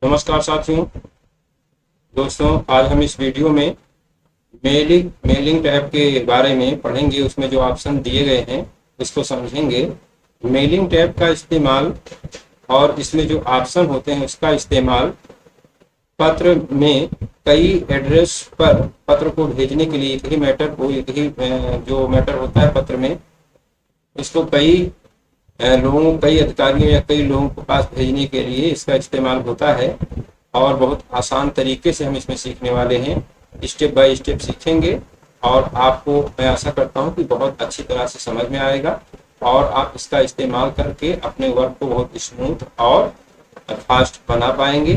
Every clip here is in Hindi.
नमस्कार साथियों। दोस्तों, आज हम इस वीडियो में मेलिंग टैब के बारे में पढ़ेंगे। उसमें जो ऑप्शन दिए गए हैं उसको समझेंगे। मेलिंग टैब का इस्तेमाल और इसमें जो ऑप्शन होते हैं उसका इस्तेमाल पत्र में कई एड्रेस पर पत्र को भेजने के लिए एक ही जो मैटर होता है पत्र में, इसको कई अधिकारियों या कई लोगों के पास भेजने के लिए इसका इस्तेमाल होता है। और बहुत आसान तरीके से हम इसमें सीखने वाले हैं, स्टेप बाय स्टेप सीखेंगे। और आपको मैं आशा करता हूं कि बहुत अच्छी तरह से समझ में आएगा और आप इसका इस्तेमाल करके अपने वर्क को बहुत स्मूथ और फास्ट बना पाएंगे।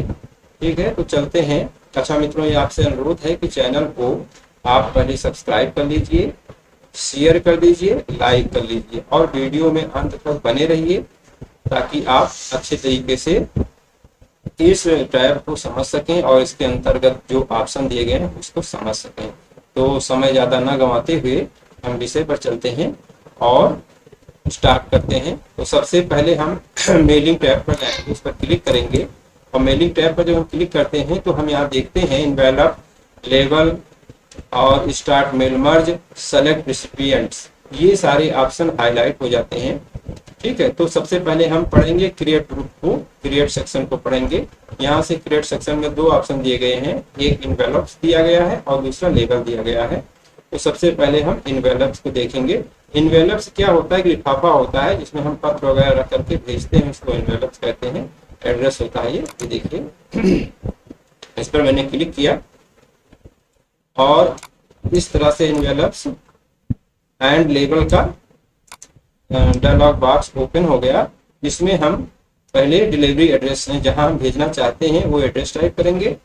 ठीक है, तो चलते हैं। अच्छा मित्रों, ये आपसे अनुरोध है कि चैनल को आप पहले सब्सक्राइब कर लीजिए, शेयर कर दीजिए, लाइक कर लीजिए और वीडियो में अंत तक बने रहिए ताकि आप अच्छे तरीके से इस टैब को समझ सकें और इसके अंतर्गत जो ऑप्शन दिए गए हैं उसको समझ सकें। तो समय ज़्यादा ना गंवाते हुए हम विषय पर चलते हैं और स्टार्ट करते हैं। तो सबसे पहले हम मेलिंग टैब पर जाएंगे, उस पर क्लिक करेंगे और मेलिंग टैब पर जब हम क्लिक करते हैं तो हम यहाँ देखते हैं इन्वेलप, लेबल और स्टार्ट मेल मर्ज, सेलेक्ट रिसिपिएंट्स, ये सारे ऑप्शन हाईलाइट हो जाते हैं। ठीक है, तो सबसे पहले हम पढ़ेंगे क्रिएट ग्रुप को, क्रिएट सेक्शन को पढ़ेंगे। यहाँ से क्रिएट सेक्शन में दो ऑप्शन दिए गए हैं, एक इन्वेलप्स दिया गया है और दूसरा लेबल दिया गया है। तो सबसे पहले हम इन्वेलप्स को देखेंगे। इन्वेलप्स क्या होता है कि लिफाफा होता है जिसमें हम पत्र वगैरह रख करके भेजते हैं, इसको इन्वेलप्स कहते हैं। एड्रेस होता है ये देखिए। इस पर मैंने क्लिक किया और इस तरह से इन्वेलप्स एंड लेबल का डायलॉग बॉक्स ओपन हो गया, जिसमें हम पहले डिलीवरी एड्रेस है जहां हम भेजना चाहते हैं वो एड्रेस टाइप करेंगे।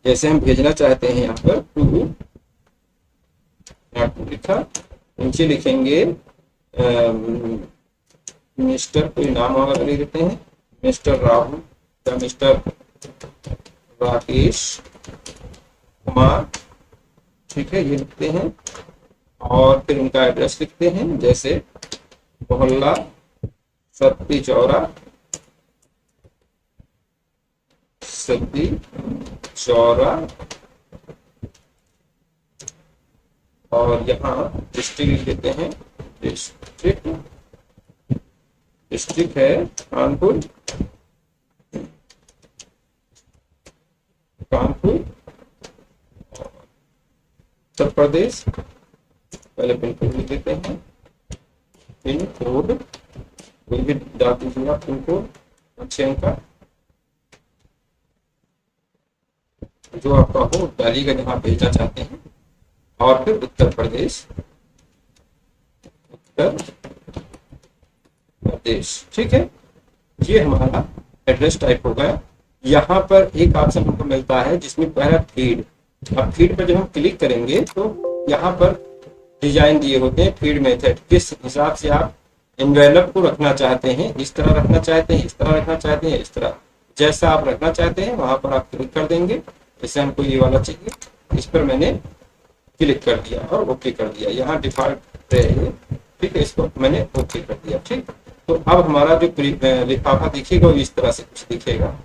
जैसे हम भेजना चाहते हैं यहाँ पर टू लिखा, नीचे लिखेंगे मिस्टर, कोई नाम वगैरह लिख देते हैं, मिस्टर राहुल या मिस्टर राकेश कुमार। ठीक है, ये लिखते हैं और फिर उनका एड्रेस लिखते हैं, जैसे मोहल्ला सत्ती चौरा और यहाँ डिस्ट्रिक्ट लिख देते हैं। डिस्ट्रिक्ट है कानपुर उत्तर प्रदेश। पहले पिन कोड लिख देते हैं, पिन कोड कोई भी डाल दीजिएगा, पिन कोड 6 अंक का जो आपका हो डालिएगा जहाँ भेजना चाहते हैं। और फिर उत्तर प्रदेश। ठीक है, ये हमारा एड्रेस टाइप हो गया। यहाँ पर एक ऑप्शन हमको मिलता है जिसमें पहला फीड। अब फीड पर जब हम क्लिक करेंगे तो यहाँ पर डिजाइन दिए होते हैं, फीड मेथड, किस हिसाब से आप इन्वेलप को रखना चाहते हैं, इस तरह रखना चाहते हैं, इस तरह रखना चाहते हैं, इस तरह जैसा आप रखना चाहते हैं वहां पर आप क्लिक कर देंगे। जैसे हमको ये वाला चाहिए, इस पर मैंने क्लिक कर दिया और ओके कर दिया। यहाँ डिफॉल्ट है, ठीक है, इसको मैंने ओके कर दिया। ठीक, तो अब हमारा जो लिफाफा दिखेगा वो इस तरह से कुछ दिखेगा।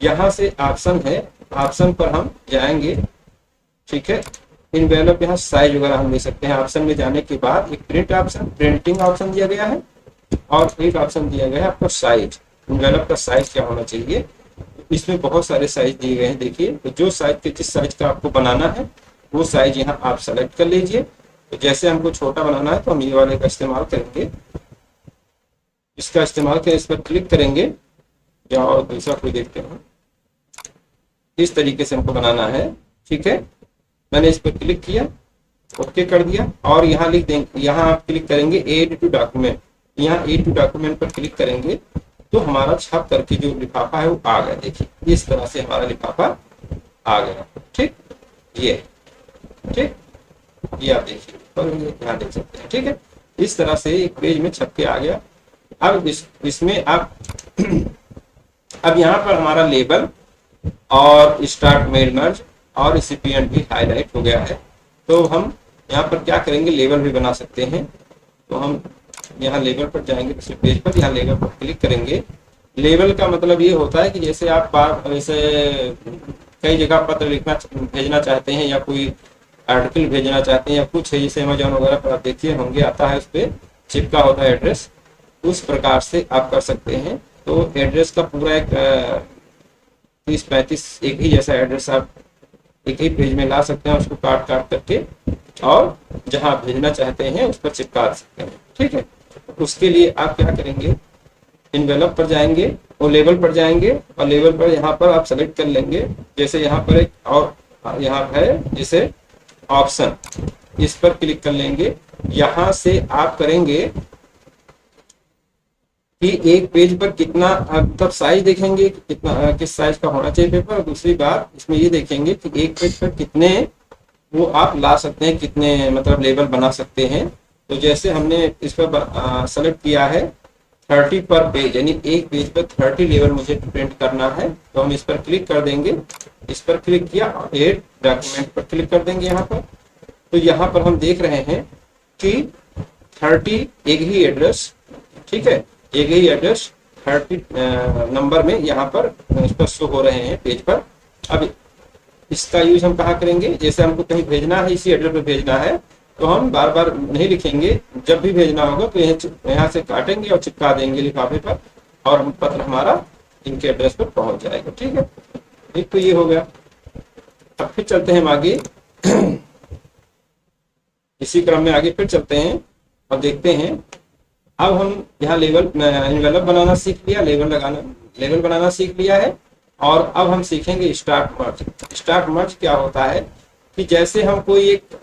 यहाँ से ऑप्शन है, ऑप्शन पर हम जाएंगे। ठीक है, इन्वेलप यहाँ साइज वगैरह हम ले सकते हैं। ऑप्शन में जाने के बाद एक प्रिंट ऑप्शन, प्रिंटिंग ऑप्शन दिया गया है और एक ऑप्शन दिया गया है आपको साइज। इन्वेलप का साइज क्या होना चाहिए, इसमें बहुत सारे साइज दिए गए हैं। देखिए, तो जो साइज के जिस साइज का आपको बनाना है वो साइज यहाँ आप सेलेक्ट कर लीजिए। तो जैसे हमको छोटा बनाना है तो हम ये वाले का इस्तेमाल करेंगे, इसका इस्तेमाल कर इस पर क्लिक करेंगे या और दूसरा कोई देखते हैं, इस तरीके से हमको बनाना है। ठीक है, मैंने इस पर क्लिक किया, ओके कर दिया और यहाँ लिख देंगे, यहाँ आप क्लिक करेंगे एड टू डॉक्यूमेंट। यहाँ एड टू डॉक्यूमेंट पर क्लिक करेंगे तो हमारा छप करके जो लिफाफा है वो आ गया। देखिए, इस तरह से हमारा लिफाफा आ गया। ठीक, ये आप देखिए और यहाँ देख सकते हैं। ठीक है, इस तरह से एक पेज में छप के आ गया। अब इसमें आप अब यहाँ पर हमारा लेबल और स्टार्ट मेल मर्ज और रिसिपिएंट भी हाईलाइट हो गया है। तो हम यहाँ पर क्या करेंगे, लेबल भी बना सकते हैं। तो हम यहाँ लेबल पर जाएंगे, दूसरे पेज पर, यहाँ लेबल पर क्लिक करेंगे लेवल का मतलब ये होता है कि जैसे आप जैसे कई जगह पत्र लिखना भेजना चाहते हैं या कोई आर्टिकल भेजना चाहते हैं या कुछ है, जैसे अमेजोन वगैरह पर आप देखिए होंगे आता है, उस पर चिपका होता है एड्रेस, उस प्रकार से आप कर सकते हैं। तो एड्रेस का पूरा एक 30-35 एक ही जैसा एड्रेस आप एक ही पेज में ला सकते हैं, उसको काट काट करके और जहां भेजना चाहते हैं उस पर चिपका सकते हैं। ठीक है, उसके लिए आप क्या करेंगे, इनवेलप पर जाएंगे और लेवल पर जाएंगे और लेवल पर यहाँ पर आप सेलेक्ट कर लेंगे। जैसे यहाँ पर एक और यहाँ है जैसे ऑप्शन, इस पर क्लिक कर लेंगे। यहाँ से आप करेंगे कि एक पेज पर कितना, मतलब साइज देखेंगे कि कितना किस साइज का होना चाहिए पेपर। दूसरी बात इसमें ये देखेंगे कि एक पेज पर कितने वो आप ला सकते हैं, कितने मतलब लेवल बना सकते हैं। तो जैसे हमने इस पर सेलेक्ट किया है 30 पर पेज, यानी एक पेज पर 30 लेवल मुझे प्रिंट करना है, तो हम इस पर क्लिक कर देंगे। इस पर क्लिक किया, एड डॉक्यूमेंट पर क्लिक कर देंगे यहाँ पर। तो यहाँ पर हम देख रहे हैं कि 30 एक ही एड्रेस, ठीक है, एक ही एड्रेस 30 नंबर में यहाँ पर इस पर शो हो रहे हैं पेज पर। अब इसका यूज हम कहाँ करेंगे, जैसे हमको कहीं भेजना है, इसी एड्रेस पे भेजना है, तो हम बार बार नहीं लिखेंगे, जब भी भेजना होगा तो यहाँ से काटेंगे और चिपका देंगे लिफाफे पर, और हम पत्र हमारा इनके एड्रेस पर पहुंच जाएगा। ठीक है, एक तो ये हो गया। अब फिर चलते हैं हम आगे इसी क्रम में आगे फिर चलते हैं और देखते हैं। अब हम यहाँ लेवल इनवेलप बनाना सीख लिया, लेवल बनाना सीख लिया है, और अब हम सीखेंगे स्टार्ट मर्ज। स्टार्ट मर्ज क्या होता है कि जैसे हम कोई एक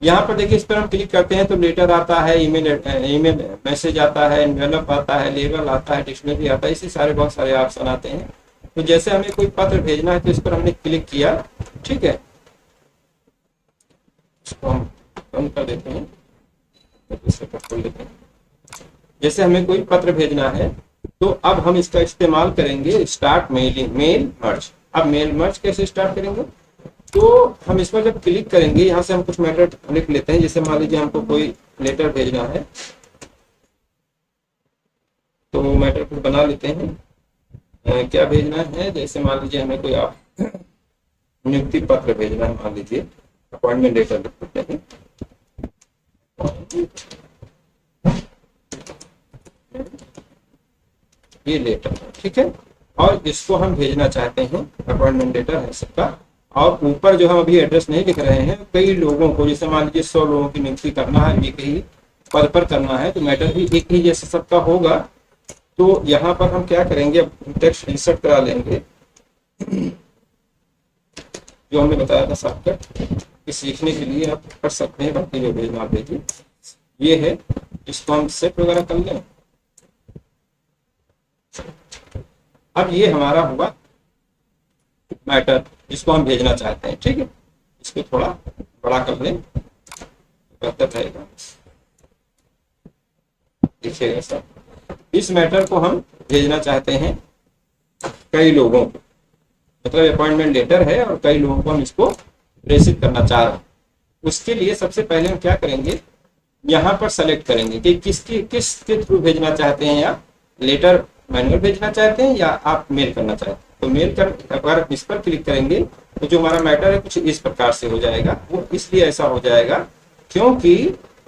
यहाँ पर देखिए, इस पर हम क्लिक करते हैं तो लेटर आता है, ईमेल मैसेज आता है, इनवेलप आता है, लेवल आता है, डिक्शनरी आता है, इसी सारे बहुत सारे ऑप्शन आते हैं। तो जैसे हमें कोई पत्र भेजना है तो इस पर हमने क्लिक किया, ठीक है, इसको हम बंद कर देते हैं, दूसरे पर खोल लेते हैं। जैसे हमें कोई पत्र भेजना है तो अब हम इसका इस्तेमाल करेंगे स्टार्ट मेल मर्ज। अब मेल मर्ज कैसे स्टार्ट करेंगे, तो हम इस पर जब क्लिक करेंगे, यहाँ से हम कुछ मैटर लिख लेते हैं। जैसे मान लीजिए हमको कोई लेटर भेजना है, तो मैटर कुछ बना लेते हैं। क्या भेजना है, जैसे मान लीजिए हमें कोई आप नियुक्ति पत्र भेजना है, मान लीजिए अपॉइंटमेंट लेटर लिख लेते हैं, ये लेटर, ठीक है, और इसको हम भेजना चाहते हैं, अपॉइंटमेंट लेटर है सबका। और ऊपर जो हम अभी एड्रेस नहीं लिख रहे हैं, कई लोगों को, जैसे मान लीजिए 100 लोगों की नियुक्ति करना है, ये कहीं पद पर करना है, तो मैटर भी एक ही जैसे सबका होगा। तो यहाँ पर हम क्या करेंगे, टेक्स्ट इंसर्ट करा लेंगे, जो हमने बताया था शॉर्टकट कि सीखने के लिए आप कर सकते हैं, बाकी जो भेजना आप भेजिए। ये है, इसको हम सेट वगैरह कर लें। अब ये हमारा हुआ मैटर जिसको हम भेजना चाहते हैं, ठीक है, इसको थोड़ा बड़ा कर लें, बेहतर रहेगा, देखिएगा सर। इस मैटर को हम भेजना चाहते हैं कई लोगों को, मतलब अपॉइंटमेंट लेटर है और कई लोगों को हम इसको प्रेषित करना चाह रहे हैं। उसके लिए सबसे पहले हम क्या करेंगे, यहाँ पर सेलेक्ट करेंगे कि किसके थ्रू भेजना चाहते हैं, या लेटर मैनुअल भेजना चाहते हैं या आप मेल करना चाहते हैं। तो मेल कर, अगर इस पर क्लिक करेंगे तो जो हमारा मैटर है कुछ इस प्रकार से हो जाएगा। वो इसलिए ऐसा हो जाएगा क्योंकि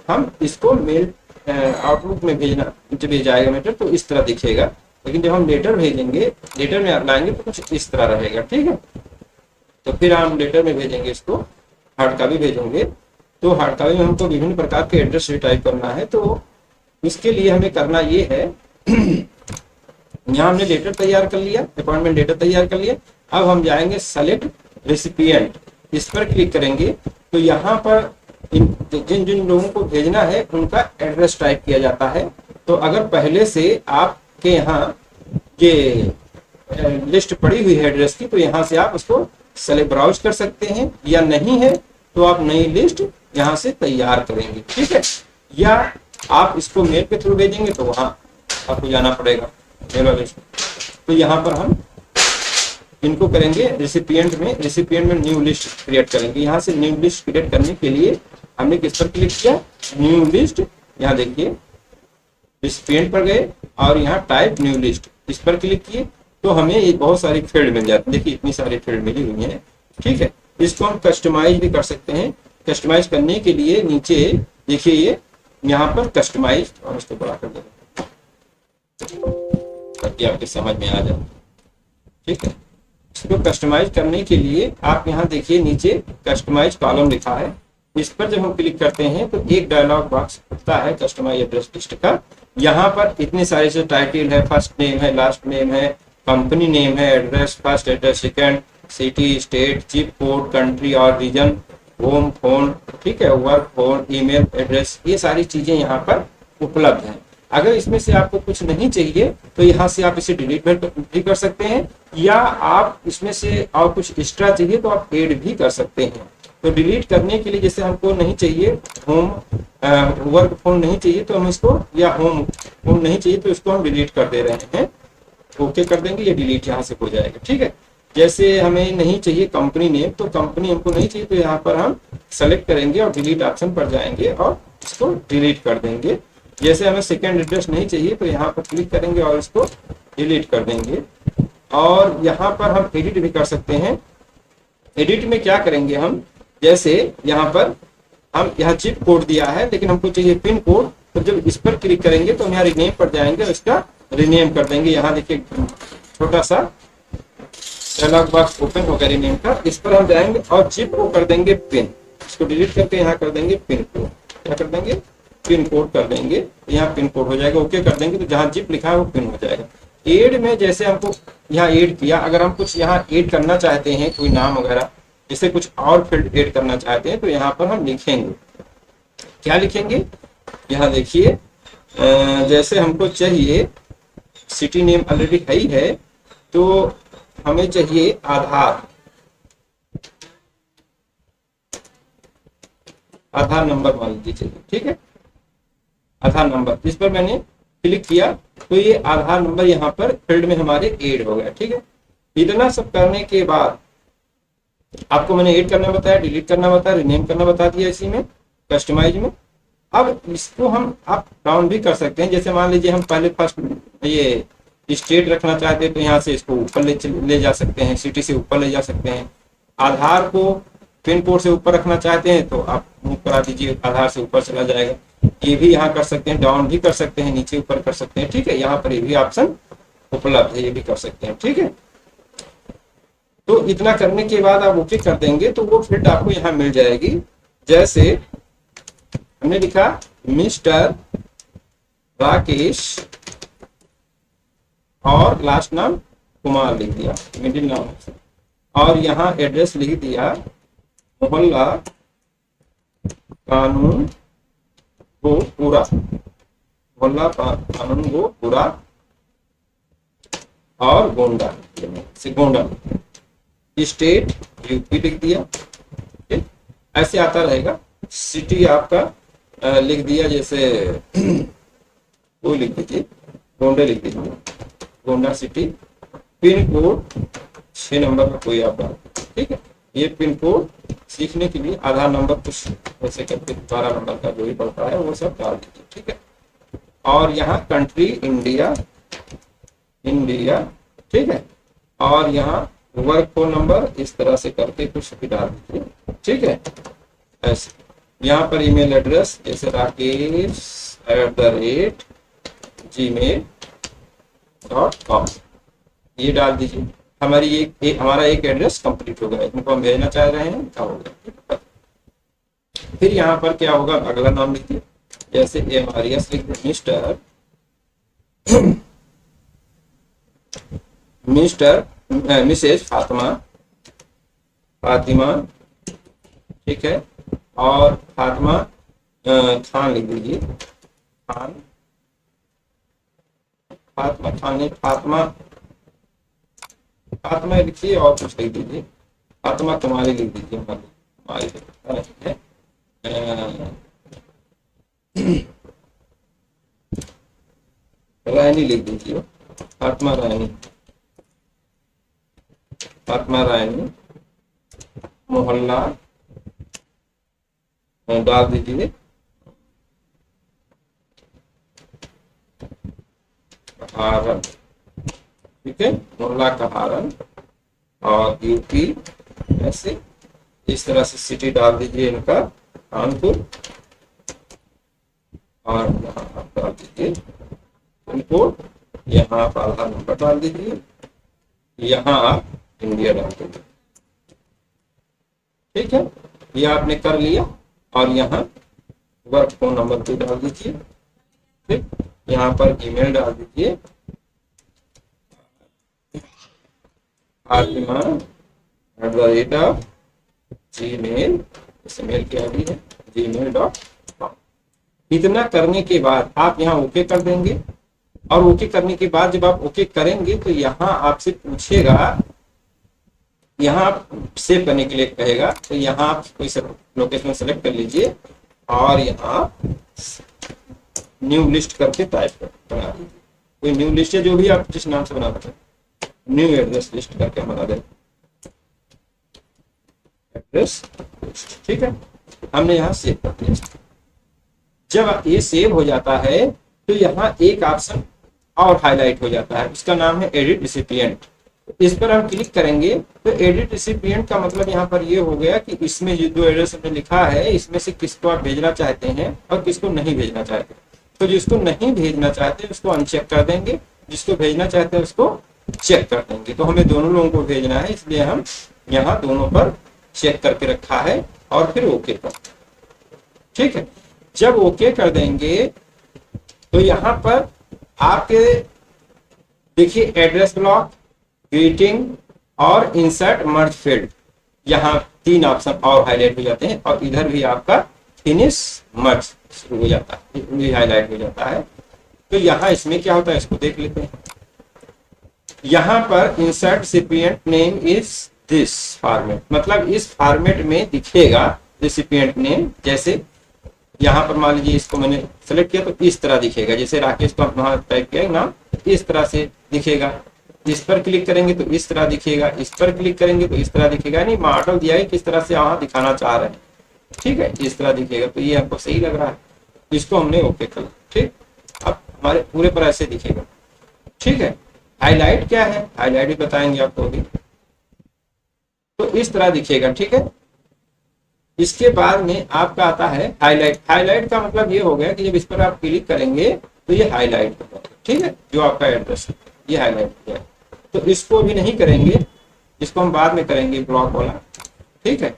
हम इसको मेल आउटलुक में भेज जाएगा मैटर, तो इस तरह दिखेगा। लेकिन जब हम लेटर भेजेंगे, लेटर में लाएंगे तो कुछ इस तरह रहेगा, ठीक है। तो फिर हम लेटर में भेजेंगे, इसको हार्ड कॉपी भेजेंगे, तो हार्ड कॉपी में हमको विभिन्न प्रकार के एड्रेस टाइप करना है। तो उसके लिए हमें करना ये है, यहाँ हमने लेटर तैयार कर लिया, अपॉइंटमेंट लेटर तैयार कर लिया। अब हम जाएंगे सेलेक्ट रेसिपिएंट, इस पर क्लिक करेंगे तो यहाँ पर जिन जिन लोगों को भेजना है उनका एड्रेस टाइप किया जाता है। तो अगर पहले से आपके यहाँ ये लिस्ट पड़ी हुई है एड्रेस की, तो यहाँ से आप उसको सेलेक्ट ब्राउज कर सकते हैं, या नहीं है तो आप नई लिस्ट यहाँ से तैयार करेंगे, ठीक है। या आप इसको मेल के थ्रू भेजेंगे तो वहां आपको जाना पड़ेगा मेल वाले। तो यहाँ पर हम इनको करेंगे रेसिपिएंट में न्यू लिस्ट क्रिएट करेंगे। यहाँ से न्यू लिस्ट क्रिएट करने के लिए हमने किस पर क्लिक किया, न्यू लिस्ट। यहाँ देखिए रेसिपिएंट पर गए, और यहाँ टाइप न्यू लिस्ट, इस पर क्लिक किए तो हमें ये बहुत सारी फील्ड मिल जाती है। देखिए इतनी सारी फील्ड मिली हुई है, ठीक है। इसको हम कस्टमाइज भी कर सकते हैं। कस्टमाइज करने के लिए नीचे देखिए ये यहाँ पर कस्टमाइज, और इसको बड़ा कर देते ताकि आपके समझ में आ जाए, ठीक है। इसको कस्टमाइज करने के लिए आप यहाँ देखिए नीचे कस्टमाइज कॉलम लिखा है, इस पर जब हम क्लिक करते हैं तो एक डायलॉग बॉक्स खुलता है कस्टमाइज एड्रेस लिस्ट का। यहाँ पर इतने सारे से टाइटल है, फर्स्ट नेम है, लास्ट नेम है, कंपनी नेम है, address, first address, second, city, state, zip code, country और रीजन, होम फोन, ठीक है, वर्क फोन, ईमेल एड्रेस, ये सारी चीजें यहाँ पर उपलब्ध हैं। अगर इसमें से आपको कुछ नहीं चाहिए तो यहाँ से आप इसे डिलीट भी कर सकते हैं, या आप इसमें से और कुछ एक्स्ट्रा चाहिए तो आप ऐड भी कर सकते हैं। तो डिलीट करने के लिए जैसे हमको नहीं चाहिए होम वर्क फोन नहीं चाहिए तो हम इसको, या होम फोन नहीं चाहिए तो इसको हम डिलीट कर दे रहे हैं। ओके कर देंगे, ये डिलीट यहाँ से हो जाएगा, ठीक है। जैसे हमें नहीं चाहिए कंपनी नेम, तो कंपनी हमको नहीं चाहिए तो यहाँ पर हम सेलेक्ट करेंगे और डिलीट ऑप्शन पर जाएंगे और इसको डिलीट कर देंगे। जैसे हमें सेकेंड एड्रेस नहीं चाहिए तो यहाँ पर क्लिक करेंगे और इसको डिलीट कर देंगे। और यहाँ पर हम एडिट भी कर सकते हैं। एडिट में क्या करेंगे हम, जैसे यहाँ पर हम यहाँ जिप कोड दिया है लेकिन हमको चाहिए पिन कोड, तो जब इस पर क्लिक करेंगे तो हम यहाँ रिनेम पर जाएंगे और इसका रिनेम कर देंगे। यहाँ देखिए छोटा सा डायलॉग बॉक्स ओपन होगा रिनेम का, इस पर हम जाएंगे और जिप को कर देंगे पिन, इसको डिलीट करके यहाँ कर देंगे पिन कोड, क्या कर देंगे पिन कोड कर देंगे, यहाँ पिन कोड हो जाएगा। ओके कर देंगे तो जहाँ जिप लिखा है वो पिन हो जाएगा। एड में जैसे हमको यहाँ एड किया, अगर हम कुछ यहाँ एड करना चाहते हैं कोई नाम वगैरह, जैसे कुछ और फील्ड एड करना चाहते हैं तो यहाँ पर हम लिखेंगे, क्या लिखेंगे, यहाँ देखिए जैसे हमको चाहिए सिटी नेम ऑलरेडी है तो हमें चाहिए आधार नंबर मान लीजिए, ठीक है, आधार नंबर, इस पर मैंने क्लिक किया तो ये आधार नंबर यहाँ पर फील्ड में हमारे ऐड हो गया, ठीक है। इतना सब करने के बाद आपको मैंने ऐड करना बताया, डिलीट करना बताया, रिनेम करना बता दिया इसी में कस्टमाइज में। अब इसको हम अप डाउन भी कर सकते हैं। जैसे मान लीजिए हम पहले फर्स्ट ये स्टेट रखना चाहते हैं तो यहाँ से इसको ऊपर ले जा सकते हैं, सिटी से ऊपर ले जा सकते हैं। आधार को पिन कोड से ऊपर रखना चाहते हैं तो आप मूव करा दीजिए, आधार से ऊपर चला जाएगा। ये भी यहाँ कर सकते हैं, डाउन भी कर सकते हैं, नीचे ऊपर कर सकते हैं, ठीक है। यहाँ पर ये भी ऑप्शन उपलब्ध है, ये भी कर सकते हैं, ठीक है। तो इतना करने के बाद आप ओके कर देंगे तो वो फील्ड आपको यहाँ मिल जाएगी। जैसे हमने लिखा मिस्टर राकेश और लास्ट नाम कुमार लिख दिया, मिडिल नाम, और यहाँ एड्रेस लिख दिया मोहल्ला कानून को पूरा, मोहल्ला कानून को पूरा और गोंडा से गोंडा, स्टेट यूपी लिख दिया, ऐसे आता रहेगा। सिटी आपका लिख दिया, जैसे वो लिख दीजिए गोंडा लिख दीजिए, Gonda city. Pin code 6 number का कोई आपका, ठीक है। ये पिन कोड सीखने के लिए आधार नंबर कुछ ऐसे करके 12 नंबर का जो भी पड़ता है वो सब डाल दीजिए, ठीक है। और यहाँ कंट्री इंडिया, ठीक है। और यहाँ वर्क फोन नंबर इस तरह से करके कुछ भी डाल दीजिए, ठीक है। ऐसे यहाँ पर ईमेल एड्रेस जैसे rakesh@gmail.com ये डाल दीजिए। हमारी हमारा एक एड्रेस कंप्लीट हो गया, इनको हम भेजना चाह रहे हैं, क्या होगा। फिर यहाँ पर क्या होगा, अगला नाम लिखिए, जैसे MRS लिख दे, मिसेज फातिमा, ठीक है। और फातिमा खान लिख दीजिए, फातिमा लिखिए और कुछ लिख दीजिए, फातिमा तुम्हारी लिख दीजिए, हमारी है रानी लिख दीजिए, फातिमा रानी मोहल्ला डाल दीजिए, हारन, ठीक है, मोहल्ला का हारन और यूपी, ऐसे इस तरह से सिटी डाल दीजिए इनका कानपुर, और यहाँ आप डाल दीजिए पिन कोड, यहाँ आप आधार नंबर डाल दीजिए, यहाँ आप इंडिया डाल दीजिए, ठीक है, ये आपने कर लिया। और यहाँ वर्क फोन नंबर भी डाल दीजिए, ठीक, यहाँ पर ईमेल डाल दीजिए @gmail, इस मेल की आईडी है gmail.com। इतना करने के बाद आप यहाँ ओके कर देंगे, और ओके करने के बाद जब आप ओके करेंगे तो यहाँ आपसे पूछेगा, यहाँ आप सेव करने के लिए कहेगा, तो यहाँ आप कोई लोकेशन सेलेक्ट कर लीजिए और यहाँ न्यू लिस्ट करके टाइप बना दीजिए, कोई न्यू लिस्ट है जो भी आप जिस नाम से बनाना चाहते हैं, न्यू एड्रेस लिस्ट करके बना दें, एड्रेस लिस्ट, ठीक है, हमने यहाँ सेव कर दिया। जब ये सेव हो जाता है तो यहाँ एक ऑप्शन और हाईलाइट हो जाता है, उसका नाम है एडिट रिसिपिएंट। इस पर हम क्लिक करेंगे तो एडिट रिसिपिएंट का मतलब यहाँ पर ये हो गया कि इसमें जो एड्रेस हमने लिखा है इसमें से किसको आप भेजना चाहते हैं और किसको नहीं भेजना चाहते। तो जिसको नहीं भेजना चाहते उसको अनचेक कर देंगे, जिसको भेजना चाहते हैं उसको चेक कर देंगे। तो हमें दोनों लोगों को भेजना है, इसलिए हम यहाँ दोनों पर चेक करके रखा है और फिर ओके कर, ठीक है। जब ओके कर देंगे तो यहाँ पर आपके देखिए एड्रेस ब्लॉक, ग्रीटिंग और इंसर्ट मर्ज फील्ड, यहाँ 3 ऑप्शन और हाईलाइट हो जाते हैं, और इधर भी आपका फिनिश मर्ज शुरू हो जाता है, ये हाईलाइट हो जाता है। तो यहाँ इसमें क्या होता है इसको देख लेते हैं। यहाँ पर insert recipient name is this format, मतलब इस फॉर्मेट में दिखेगा रिसिपिएंट नेम। जैसे यहाँ पर मान लीजिए इसको मैंने सेलेक्ट किया तो इस तरह दिखेगा, जैसे राकेश को वहां टाइप किया नाम, इस तरह से दिखेगा। इस पर क्लिक करेंगे तो इस तरह दिखेगा, इस पर क्लिक करेंगे तो इस तरह दिखेगा, यानी मॉडल दिया है किस तरह से वहां दिखाना चाह रहे हैं, ठीक है, इस तरह दिखेगा। तो ये आपको सही लग रहा है, इसको हमने ओके कर, ठीक, अब हमारे पूरे पर ऐसे दिखेगा, ठीक है। हाईलाइट क्या है, हाईलाइट भी बताएंगे आपको अभी। तो इस तरह दिखेगा, ठीक है। इसके बाद में आपका आता है हाईलाइट। हाईलाइट का मतलब ये हो गया कि जब इस पर आप क्लिक करेंगे तो ये हाईलाइट होगा, ठीक है, जो आपका एड्रेस है ये हाईलाइट हो जाए। तो इसको भी नहीं करेंगे, इसको हम बाद में करेंगे ब्लॉक वाला, ठीक है।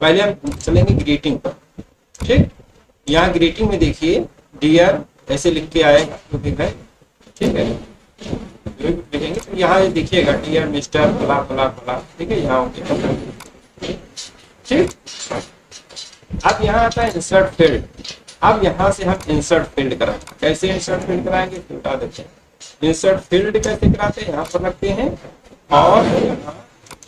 पहले हम चलेंगे ग्रीटिंग पर, ठीक। यहाँ ग्रीटिंग में देखिए डियर ऐसे लिख के आएगा जो भी है, ठीक है, लिखेंगे तो यहाँ ये दिखिएगा डियर मिस्टर फला फला फला, ठीक है, यहाँ ओके, ठीक। अब यहाँ आता है इंसर्ट फील्ड। अब यहाँ से हम इंसर्ट फील्ड कराएंगे। कैसे इंसर्ट फील्ड कराएंगे तो बता देते हैं। इंसर्ट फील्ड कैसे कराते हैं, यहाँ पर रखते हैं, और यहाँ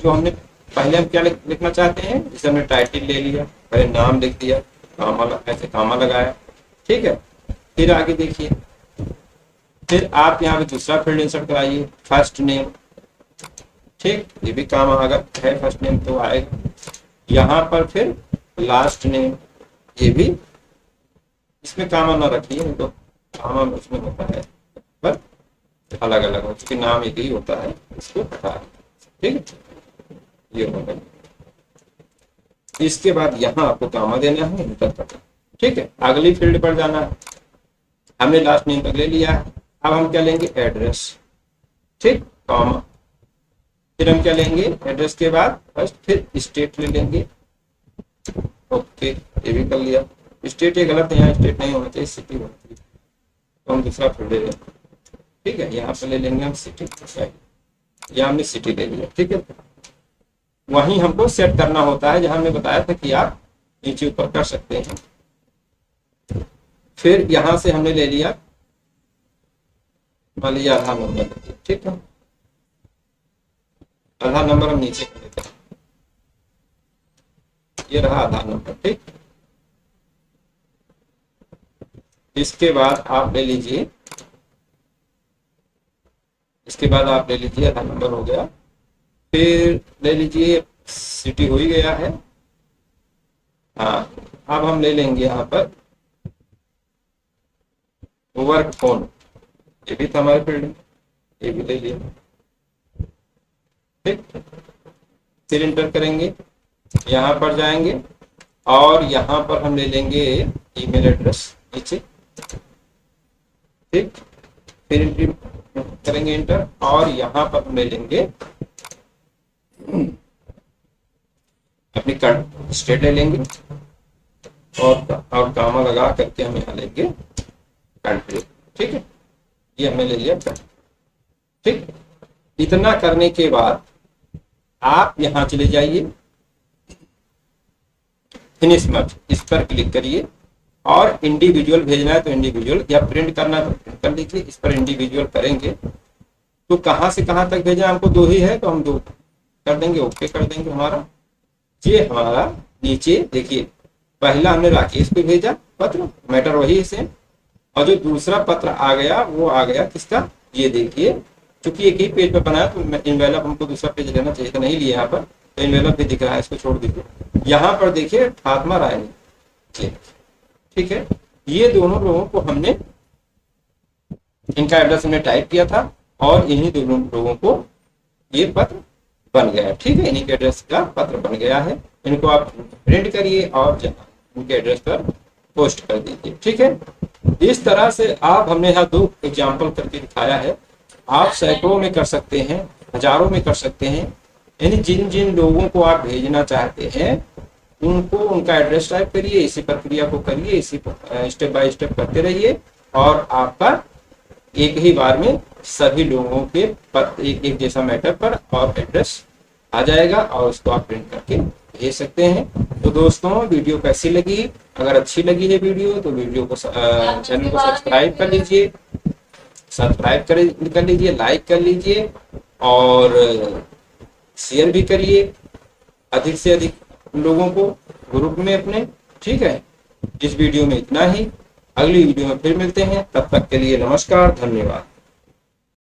जो हमने पहले हम क्या लिखना चाहते हैं, जैसे हमने टाइटल ले लिया, पहले नाम लिख दिया, कामा ऐसे कामा लगाया, ठीक है। फिर आगे देखिए, फिर आप यहाँ पे दूसरा फील्ड इंसर्ट कराइए, फर्स्ट नेम, ठीक, ये भी काम अगर है फर्स्ट नेम तो आएगा। यहाँ पर फिर लास्ट नेम, ये भी इसमें कामा ना रखिए, तो कामा उसमें होता है पर अलग अलग हो, क्योंकि नाम एक ही होता है, इसको हटा, ठीक है, ये होगा। इसके बाद यहाँ आपको कामा देना है, इंटर करना, ठीक है। अगली फील्ड पर जाना है, हमने लास्ट नेम तक ले लिया है। अब हम क्या लेंगे, एड्रेस, ठीक, कामा, फिर हम क्या लेंगे एड्रेस के बाद फर्स्ट, फिर स्टेट ले लेंगे, ओके, ये भी कर लिया। स्टेट ये गलत है, यहाँ स्टेट नहीं होना चाहिए, सिटी होना चाहिए, तो हम दूसरा फील्ड ले लेंगे, ठीक है। यहाँ पे ले लेंगे हम सिटी, यहाँ हमने सिटी ले लिया, ठीक है। वहीं हमको सेट करना होता है जहां हमने बताया था कि आप नीचे ऊपर कर सकते हैं। फिर यहां से हमने ले लिया, मान लीजिए आधार नंबर, ठीक है, आधार नंबर हम नीचे कर देते हैं, ये रहा आधार नंबर, ठीक। इसके बाद आप ले लीजिए, इसके बाद आप ले लीजिए आधार नंबर हो गया, फिर ले लीजिए सिटी हो ही गया है। हाँ, अब हम ले लेंगे यहाँ पर वर्क फोन, ये भी था हमारे फील्ड में, ये भी ले लिया, ठीक। फिर इंटर करेंगे, यहाँ पर जाएंगे और यहाँ पर हम ले लेंगे ईमेल एड्रेस नीचे, ठीक। फिर इंटर करेंगे इंटर और यहाँ पर हम ले लेंगे अपनी स्टेट ले लेंगे और कामा लगा करके हम यहाँ लेंगे कंट्री, ठीक है। ये हमने ले लिया, ठीक। इतना करने के बाद आप यहाँ चले जाइए, फिनिश मर्ज इस पर क्लिक करिए और इंडिविजुअल भेजना है तो इंडिविजुअल, या प्रिंट करना है तो प्रिंट कर लीजिए। इस पर इंडिविजुअल करेंगे तो कहाँ से कहाँ तक भेजा, हमको 2 ही है तो हम 2 कर देंगे, ओके कर देंगे। हमारा ये हमारा नीचे देखिए, पहला हमने राकेश को भेजा पत्र, मैटर वही है सेम, और जो दूसरा पत्र आ गया वो आ गया किसका, ये देखिए, क्योंकि एक ही पेज पर बनाया तो इनवेलप हमको दूसरा पेज लेना चाहिए था, नहीं लिया यहाँ पर, तो इनवेलप भी दिख रहा है, इसको छोड़ दीजिए। यहाँ पर देखिए फातिमा राय, ठीक है। ये दोनों लोगों को हमने, इनका एड्रेस हमने टाइप किया था और इन्हीं दोनों लोगों को ये पत्र बन गया, ठीक है। इन्हीं के एड्रेस का पत्र बन गया है। इनको आप प्रिंट करिए और इनके एड्रेस पर पोस्ट कर दीजिए, ठीक है। इस तरह से आप, हमने यहाँ 2 एग्जाम्पल करके दिखाया है, आप सैकड़ों में कर सकते हैं, हजारों में कर सकते हैं। यानी जिन जिन लोगों को आप भेजना चाहते हैं उनको उनका एड्रेस टाइप करिए, इसी प्रक्रिया को करिए, इसी स्टेप बाय स्टेप करते रहिए और आपका एक ही बार में सभी लोगों के एक जैसा मैटर पर और एड्रेस आ जाएगा और उसको आप प्रिंट करके भेज सकते हैं। तो दोस्तों वीडियो कैसी लगी, अगर अच्छी लगी है वीडियो तो वीडियो को चैनल को सब्सक्राइब कर लीजिए, कर लीजिए, लाइक कर लीजिए और शेयर भी करिए अधिक से अधिक लोगों को ग्रुप में अपने, ठीक है। इस वीडियो में इतना ही, अगली वीडियो में फिर मिलते हैं, तब तक के लिए नमस्कार, धन्यवाद।